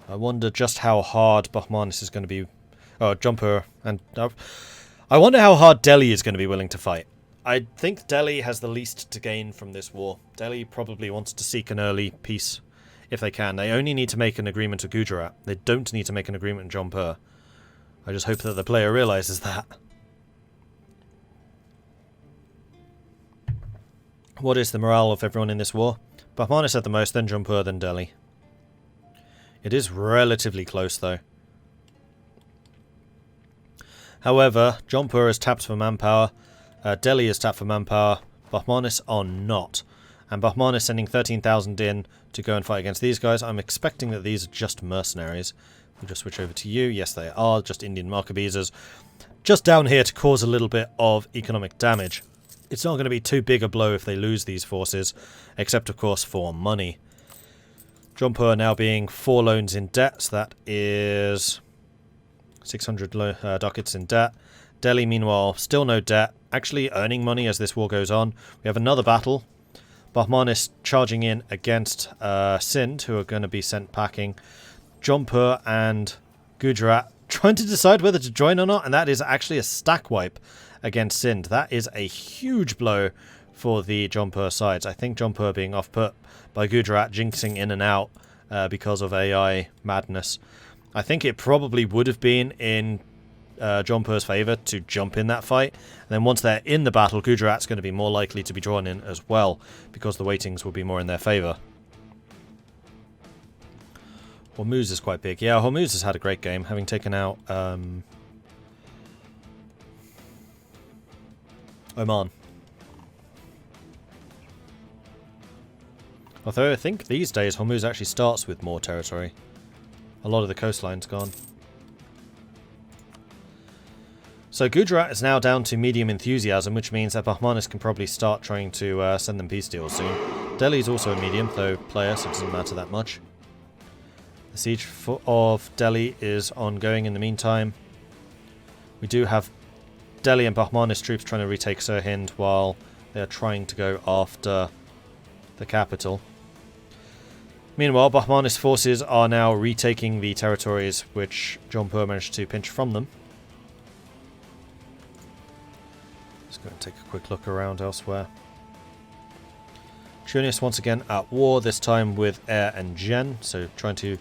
I wonder just how hard Bahmanis is going to be... Oh, Jumper and... I wonder how hard Delhi is going to be willing to fight. I think Delhi has the least to gain from this war. Delhi probably wants to seek an early peace if they can. They only need to make an agreement with Gujarat. They don't need to make an agreement with Jaunpur. I just hope that the player realises that. What is the morale of everyone in this war? Bahmanis had the most, then Jaunpur, then Delhi. It is relatively close, though. However, Jaunpur is tapped for manpower, Delhi is tapped for manpower, Bahmanis are not. And Bahmanis sending 13,000 in to go and fight against these guys. I'm expecting that these are just mercenaries. We'll just switch over to you. Yes, they are. Just Indian Maccabees. Just down here to cause a little bit of economic damage. It's not going to be too big a blow if they lose these forces, except, of course, for money. Jaunpur now being 4 loans in debt, so that is 600 ducats in debt. Delhi, meanwhile, still no debt, actually earning money as this war goes on. We have another battle. Bahmanis charging in against Sindh, who are going to be sent packing. Jaunpur and Gujarat trying to decide whether to join or not, and that is actually a stack wipe against Sindh. That is a huge blow for the Jaunpur sides. I think Jaunpur being off-put by Gujarat, jinxing in and out because of AI madness. I think it probably would have been in Jaunpur's favour to jump in that fight. And then once they're in the battle, Gujarat's going to be more likely to be drawn in as well, because the weightings will be more in their favour. Hormuz is quite big. Yeah, Hormuz has had a great game, having taken out Oman. Although I think these days Hormuz actually starts with more territory. A lot of the coastline's gone. So Gujarat is now down to medium enthusiasm, which means that Bahmanis can probably start trying to send them peace deals soon. Delhi's also a medium, though player, so it doesn't matter that much. The siege of Delhi is ongoing in the meantime. We do have Delhi and Bahmanis troops trying to retake Sirhind while they're trying to go after the capital. Meanwhile, Bahmanis forces are now retaking the territories which Jaunpur managed to pinch from them. Let's go and take a quick look around elsewhere. Tunis once again at war, this time with Air and Gen, so trying to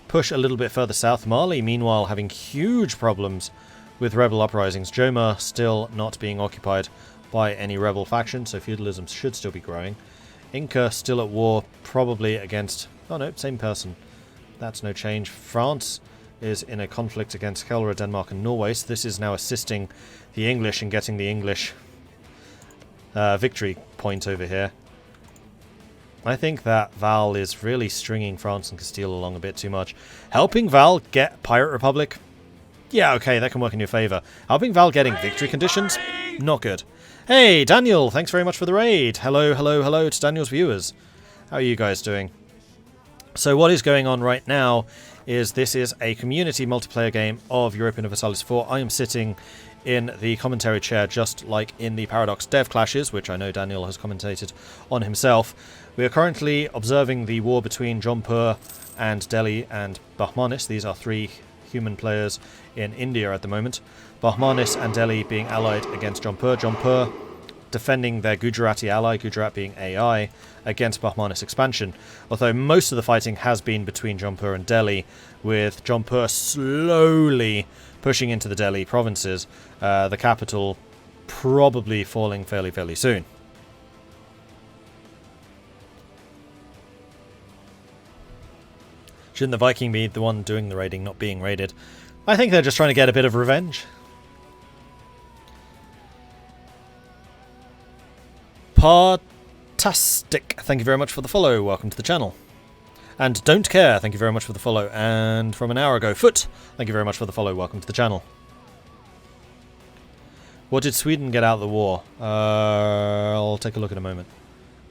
push a little bit further south. Mali, meanwhile, having huge problems with rebel uprisings. Joma still not being occupied by any rebel faction, so feudalism should still be growing. Inca still at war, probably against... Oh no, same person. That's no change. France is in a conflict against Kelra, Denmark and Norway, so this is now assisting the English in getting the English victory point over here. I think that Val is really stringing France and Castile along a bit too much. Helping Val get Pirate Republic? Yeah, okay, that can work in your favour. Helping Val getting victory conditions? Not good. Hey, Daniel, thanks very much for the raid. Hello, hello, hello to Daniel's viewers. How are you guys doing? So what is going on right now is this is a community multiplayer game of Europa Universalis IV. I am sitting in the commentary chair just like in the Paradox Dev Clashes, which I know Daniel has commentated on himself. We are currently observing the war between Jaunpur and Delhi and Bahmanis. These are 3 human players in India at the moment. Bahmanis and Delhi being allied against Jaunpur. Jaunpur defending their Gujarati ally, Gujarat being AI, against Bahmanis expansion. Although most of the fighting has been between Jaunpur and Delhi, with Jaunpur slowly pushing into the Delhi provinces, the capital probably falling fairly soon. Shouldn't the Viking be the one doing the raiding, not being raided? I think they're just trying to get a bit of revenge. Partastic, thank you very much for the follow. Welcome to the channel. And Don't Care, thank you very much for the follow. And from an hour ago, Foot, thank you very much for the follow. Welcome to the channel. What did Sweden get out of the war? I'll take a look in a moment.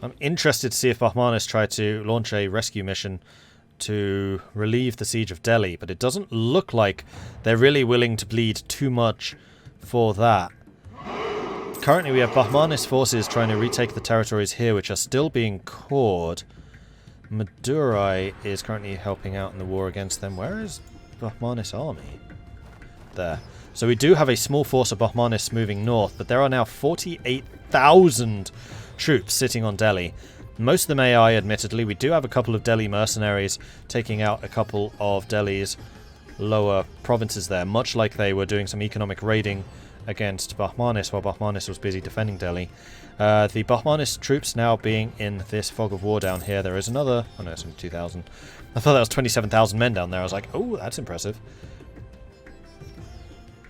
I'm interested to see if Bahmanis try to launch a rescue mission to relieve the siege of Delhi, but it doesn't look like they're really willing to bleed too much for that. Currently we have Bahmanis forces trying to retake the territories here, which are still being cored. Madurai is currently helping out in the war against them. Where is Bahmanis' army? There. So we do have a small force of Bahmanis moving north, but there are now 48,000 troops sitting on Delhi. Most of them AI, admittedly. We do have a couple of Delhi mercenaries taking out a couple of Delhi's lower provinces there, much like they were doing some economic raiding against Bahmanis while Bahmanis was busy defending Delhi. The Bahmanis troops now being in this fog of war down here. There is another... Oh no, it's only 2,000. I thought that was 27,000 men down there. I was like, oh, that's impressive.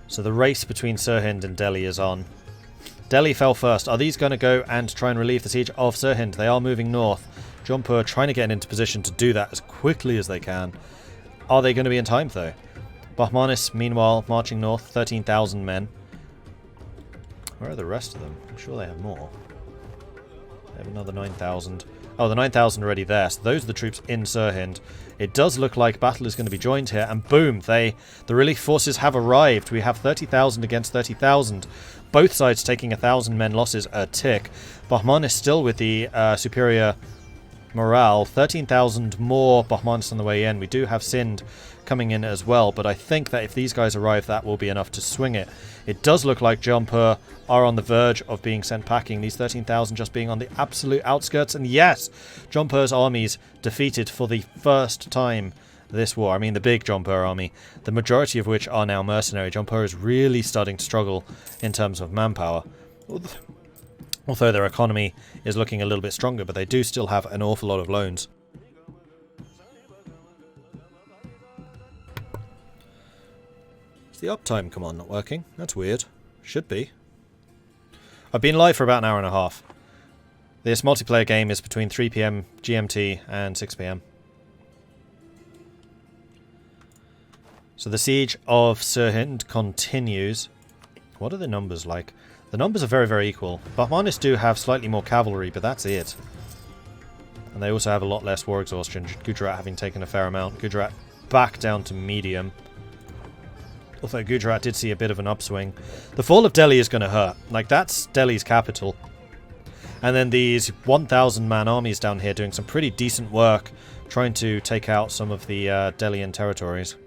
So the race between Sirhind and Delhi is on. Delhi fell first. Are these going to go and try and relieve the siege of Sirhind? They are moving north. Jaunpur trying to get into position to do that as quickly as they can. Are they going to be in time, though? Bahmanis, meanwhile, marching north, 13,000 men. Where are the rest of them? I'm sure they have more. They have another 9,000. Oh, the 9,000 already there. So those are the troops in Sirhind. It does look like battle is going to be joined here. And boom, the relief forces have arrived. We have 30,000 against 30,000. Both sides taking 1,000 men losses a tick. Bahmanis still with the superior morale. 13,000 more Bahmanis on the way in. We do have Sindh coming in as well, but I think that if these guys arrive, that will be enough to swing it. It does look like Jaunpur are on the verge of being sent packing, these 13,000 just being on the absolute outskirts, and yes, Jaunpur's armies defeated for the first time this war. I mean the big Jaunpur army, the majority of which are now mercenary. Jaunpur is really starting to struggle in terms of manpower, although their economy is looking a little bit stronger, but they do still have an awful lot of loans. The uptime command not working. That's weird. Should be. I've been live for about an hour and a half. This multiplayer game is between 3 PM GMT and 6 PM. So the siege of Sirhind continues. What are the numbers like? The numbers are very, very equal. Bahmanis do have slightly more cavalry, but that's it. And they also have a lot less war exhaustion. Gujarat having taken a fair amount. Gujarat back down to medium. Although Gujarat did see a bit of an upswing. The fall of Delhi is going to hurt. Like, that's Delhi's capital. And then these 1,000 man armies down here doing some pretty decent work trying to take out some of the Delhian territories.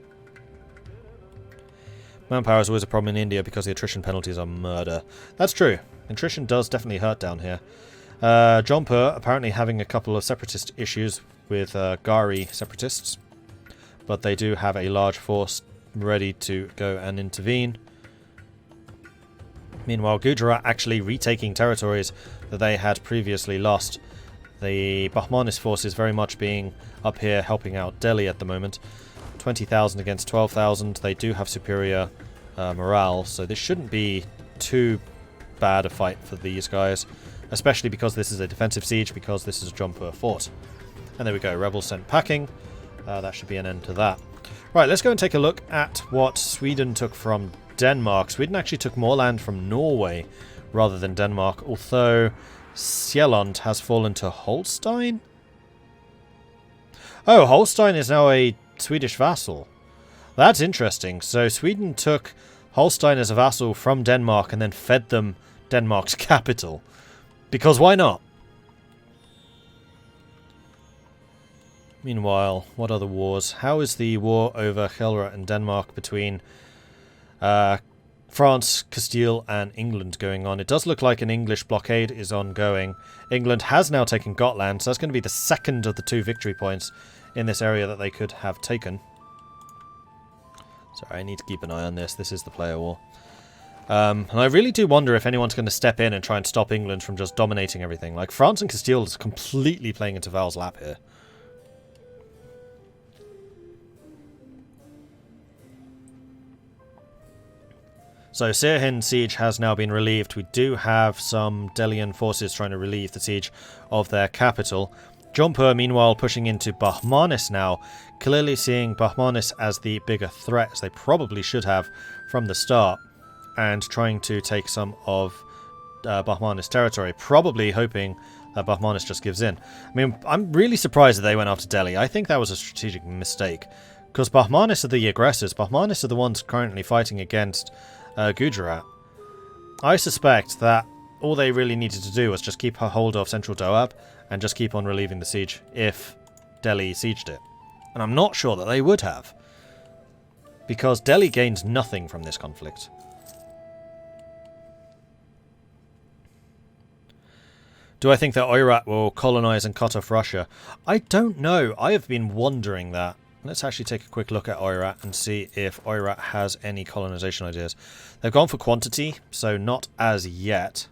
Manpower is always a problem in India because the attrition penalties are murder. That's true. Attrition does definitely hurt down here. Jaunpur apparently having a couple of separatist issues with Gari separatists. But they do have a large force ready to go and intervene. Meanwhile, Gujarat actually retaking territories that they had previously lost. The Bahmanis forces very much being up here helping out Delhi at the moment. 20,000 against 12,000. They do have superior morale, so this shouldn't be too bad a fight for these guys, especially because this is a defensive siege, because this is a Jaunpur fort. And there we go, rebels sent packing. That should be an end to that. Right, let's go and take a look at what Sweden took from Denmark. Sweden actually took more land from Norway rather than Denmark, although Sjælland has fallen to Holstein? Oh, Holstein is now a Swedish vassal. That's interesting. So Sweden took Holstein as a vassal from Denmark and then fed them Denmark's capital. Because why not? Meanwhile, what other wars? How is the war over Helra and Denmark between France, Castile and England going on? It does look like an English blockade is ongoing. England has now taken Gotland, so that's going to be the second of the 2 victory points in this area that they could have taken. Sorry, I need to keep an eye on this. This is the player war. And I really do wonder if anyone's going to step in and try and stop England from just dominating everything. Like, France and Castile is completely playing into Val's lap here. So Sirhind siege has now been relieved. We do have some Delian forces trying to relieve the siege of their capital. Jaunpur, meanwhile, pushing into Bahmanis now, clearly seeing Bahmanis as the bigger threat, as they probably should have from the start, and trying to take some of Bahmanis territory, probably hoping that Bahmanis just gives in. I mean, I'm really surprised that they went after Delhi. I think that was a strategic mistake, because Bahmanis are the aggressors. Bahmanis are the ones currently fighting against Gujarat. I suspect that all they really needed to do was just keep a hold of central Doab and just keep on relieving the siege if Delhi sieged it. And I'm not sure that they would have. Because Delhi gains nothing from this conflict. Do I think that Oirat will colonize and cut off Russia? I don't know. I have been wondering that. Let's actually take a quick look at Oirat and see if Oirat has any colonization ideas. They've gone for quantity, so not as yet.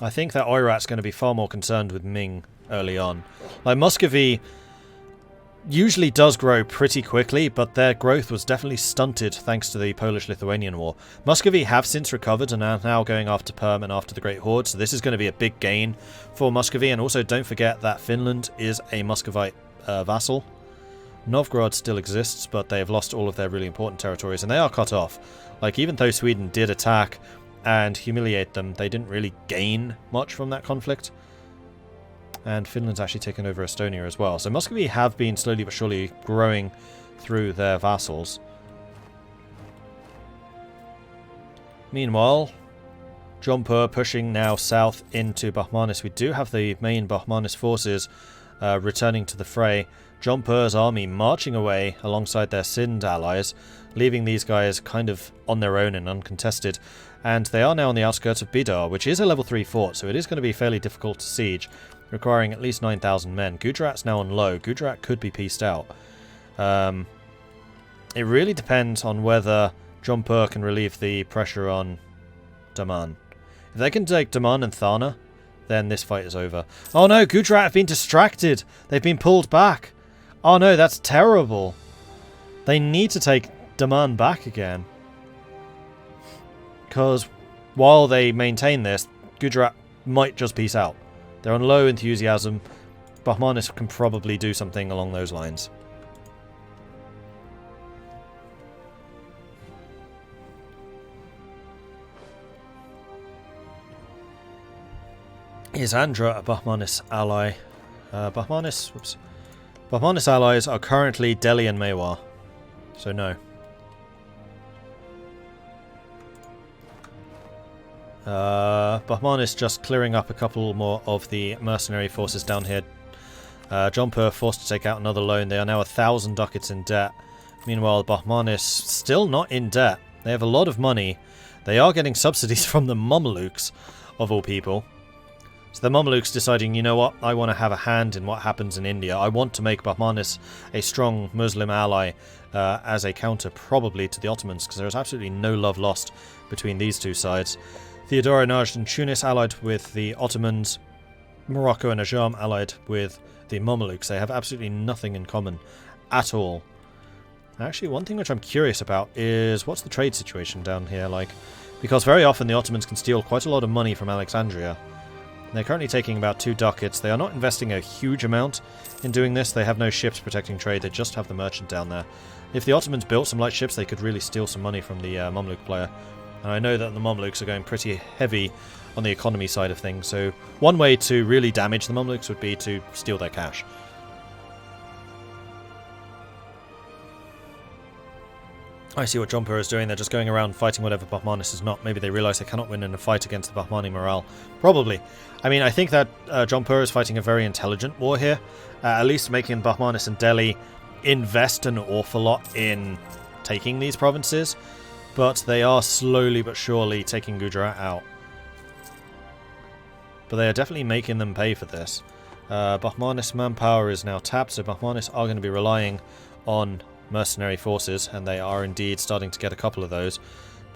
I think that Oirat's going to be far more concerned with Ming early on. Like, Muscovy usually does grow pretty quickly, but their growth was definitely stunted thanks to the Polish-Lithuanian War. Muscovy have since recovered and are now going after Perm and after the Great Horde, so this is going to be a big gain for Muscovy. And also don't forget that Finland is a Muscovite vassal. Novgorod still exists, but they have lost all of their really important territories, and they are cut off. Like, even though Sweden did attack and humiliate them, they didn't really gain much from that conflict. And Finland's actually taken over Estonia as well. So Muscovy have been slowly but surely growing through their vassals. Meanwhile, Jaunpur pushing now south into Bahmanis. We do have the main Bahmanis forces returning to the fray. Jaunpur's army marching away alongside their Sind allies, leaving these guys kind of on their own and uncontested. And they are now on the outskirts of Bidar, which is a level 3 fort, so it is going to be fairly difficult to siege, requiring at least 9,000 men. Gujarat's now on low. Gujarat could be pieced out. It really depends on whether Jaunpur can relieve the pressure on Daman. If they can take Daman and Thana, then this fight is over. Oh no, Gujarat have been distracted. They've been pulled back. Oh no, that's terrible. They need to take Daman back again. Because while they maintain this, Gujarat might just peace out. They're on low enthusiasm. Bahmanis can probably do something along those lines. Is Andhra a Bahmanis ally? Bahmanis allies are currently Delhi and Mewar. So no. Bahmanis just clearing up a couple more of the mercenary forces down here. Jaunpur forced to take out another loan. They are now 1,000 ducats in debt. Meanwhile, Bahmanis still not in debt. They have a lot of money. They are getting subsidies from the Mamelukes, of all people. So the Mamelukes deciding, you know what, I want to have a hand in what happens in India. I want to make Bahmanis a strong Muslim ally as a counter probably to the Ottomans, because there is absolutely no love lost between these two sides. Theodora, Najd and Tunis allied with the Ottomans. Morocco and Ajam allied with the Mamelukes. They have absolutely nothing in common at all. Actually, one thing which I'm curious about is what's the trade situation down here like? Because very often the Ottomans can steal quite a lot of money from Alexandria. They're currently taking about 2 ducats. They are not investing a huge amount in doing this. They have no ships protecting trade. They just have the merchant down there. If the Ottomans built some light ships, they could really steal some money from the Mamluk player. And I know that the Mamluks are going pretty heavy on the economy side of things, so one way to really damage the Mamluks would be to steal their cash. I see what Jaunpur is doing. They're just going around fighting whatever Bahmanis is not. Maybe they realise they cannot win in a fight against the Bahmani morale. Probably. I mean, I think that Jaunpur is fighting a very intelligent war here, at least making Bahmanis and Delhi invest an awful lot in taking these provinces. But they are slowly but surely taking Gujarat out. But they are definitely making them pay for this. Bahmanis manpower is now tapped, so Bahmanis are going to be relying on mercenary forces, and they are indeed starting to get a couple of those.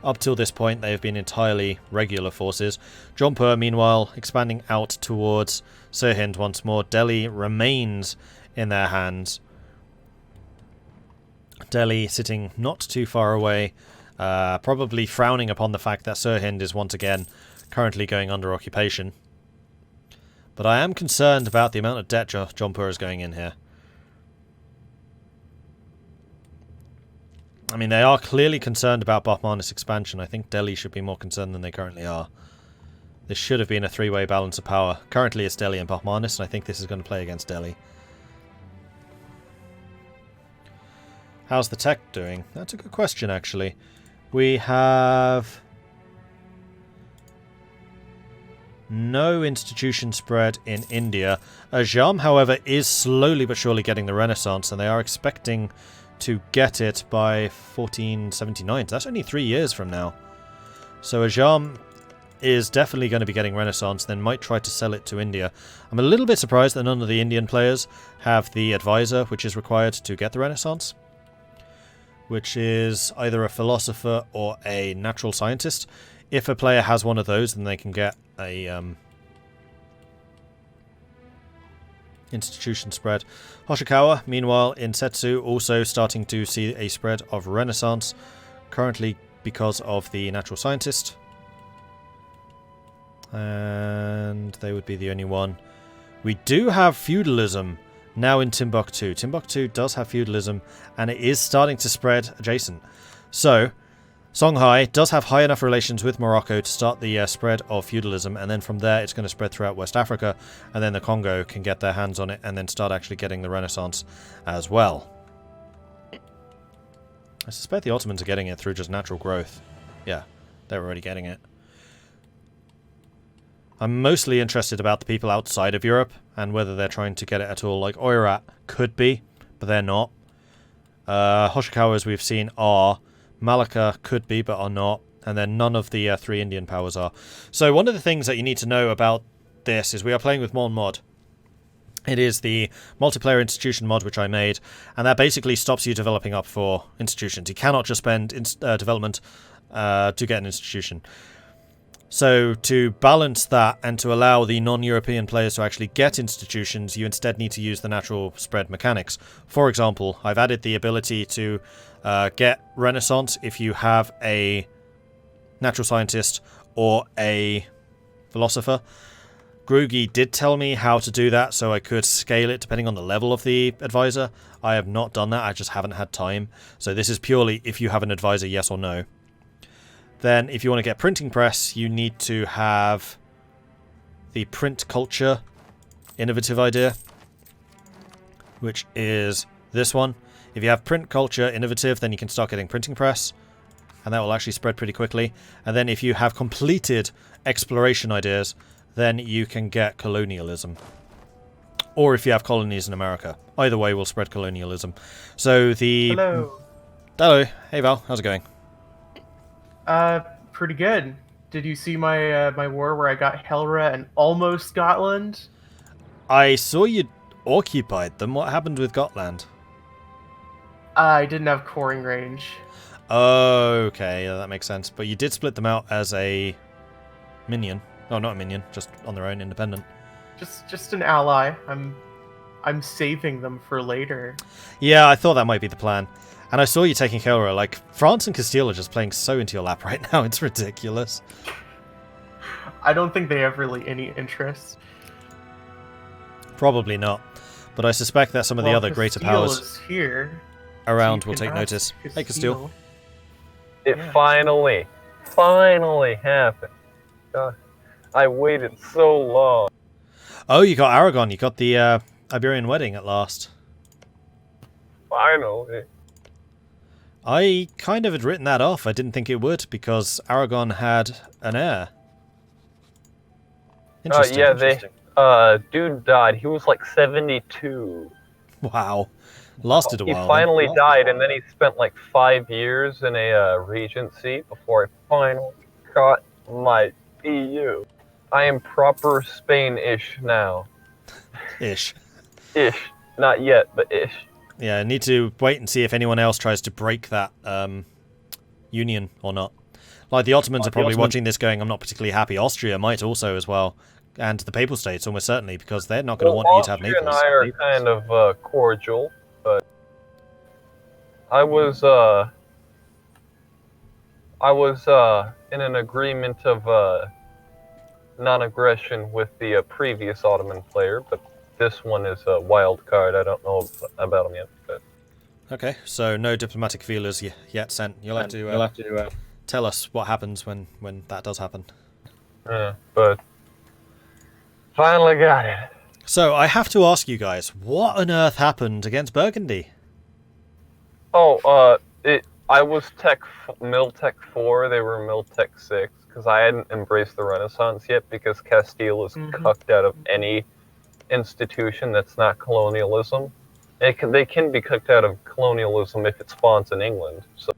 Up till this point, they have been entirely regular forces. Jaunpur, meanwhile, expanding out towards Sirhind once more. Delhi remains in their hands. Delhi sitting not too far away. Probably frowning upon the fact that Sirhind is once again currently going under occupation. But I am concerned about the amount of debt Jaunpur is going in here. I mean, they are clearly concerned about Bahmanis expansion. I think Delhi should be more concerned than they currently are. This should have been a 3-way balance of power. Currently it's Delhi and Bahmanis, and I think this is going to play against Delhi. How's the tech doing? That's a good question, actually. We have No institution spread in India. Ajam, however, is slowly but surely getting the Renaissance, and they are expecting to get it by 1479. So that's only 3 years from now. So Ajam is definitely going to be getting Renaissance, then might try to sell it to India. I'm a little bit surprised that none of the Indian players have the advisor, which is required to get the Renaissance, which is either a philosopher or a natural scientist. If a player has one of those, then they can get a institution spread. Hoshikawa, meanwhile, in Setsu, also starting to see a spread of Renaissance, currently because of the natural scientist. And they would be the only one. We do have feudalism now in Timbuktu. Timbuktu does have feudalism, and it is starting to spread adjacent. So, Songhai does have high enough relations with Morocco to start the spread of feudalism, and then from there it's going to spread throughout West Africa, and then the Congo can get their hands on it and then start actually getting the Renaissance as well. I suspect the Ottomans are getting it through just natural growth. Yeah, they're already getting it. I'm mostly interested about the people outside of Europe and whether they're trying to get it at all. Like Oirat could be, but they're not. Hoshikawa, as we've seen, are. Malacca could be, but are not. And then none of the 3 Indian powers are. So one of the things that you need to know about this is we are playing with Mon Mod. It is the multiplayer institution mod which I made, and that basically stops you developing up for institutions. You cannot just spend development to get an institution. So to balance that and to allow the non-European players to actually get institutions, you instead need to use the natural spread mechanics. For example, I've added the ability to get Renaissance if you have a natural scientist or a philosopher. Grugi did tell me how to do that, so I could scale it depending on the level of the advisor. I have not done that, I just haven't had time. So this is purely if you have an advisor, yes or no. Then if you want to get printing press, you need to have the print culture innovative idea, which is this one. If you have print culture innovative, then you can start getting printing press, and that will actually spread pretty quickly. And then if you have completed exploration ideas, then you can get colonialism. Or if you have colonies in America. Either way will spread colonialism. So the... Hello. Hello. Hey Val, how's it going? Pretty good. Did you see my my war where I got Helra and almost Scotland? I saw you occupied them. What happened with Gotland? I didn't have coring range. Okay, yeah, that makes sense. But you did split them out as a minion. Oh, not a minion, just on their own, independent. Just an ally. I'm saving them for later. Yeah, I thought that might be the plan. And I saw you taking Helra. Like, France and Castile are just playing so into your lap right now. It's ridiculous. I don't think they have really any interest. Probably not. But I suspect that some of the other greater powers is here, around so will take notice. Hey, Castile. It finally happened. God, I waited so long. Oh, you got Aragon. You got the Iberian wedding at last. Finally. I kind of had written that off. I didn't think it would, because Aragon had an heir. Interesting. Yeah, dude died. He was like 72. Wow. Lasted a while. He finally died, and then he spent like 5 years in a regency before I finally got my EU. I am proper Spain-ish now. Ish. Ish. Not yet, but ish. Yeah, I need to wait and see if anyone else tries to break that union or not. Like, the Ottomans are probably watching this going, I'm not particularly happy. Austria might also as well. And the Papal States, almost certainly, because they're not going to want you to have Naples. Austria and I are kind of cordial, but I was in an agreement of non-aggression with the previous Ottoman player, but this one is a wild card. I don't know about him yet. But... Okay, so no diplomatic feelers yet sent. You'll have to tell us what happens when that does happen. But finally got it. So I have to ask you guys, what on earth happened against Burgundy? Oh, I was Mil-Tech 4. They were Mil-Tech 6. because I hadn't embraced the Renaissance yet, because Castile is cucked out of any institution that's not colonialism. They can be cooked out of colonialism if it spawns in England. So.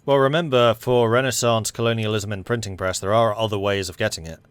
Well, remember, for Renaissance, colonialism, and printing press, there are other ways of getting it.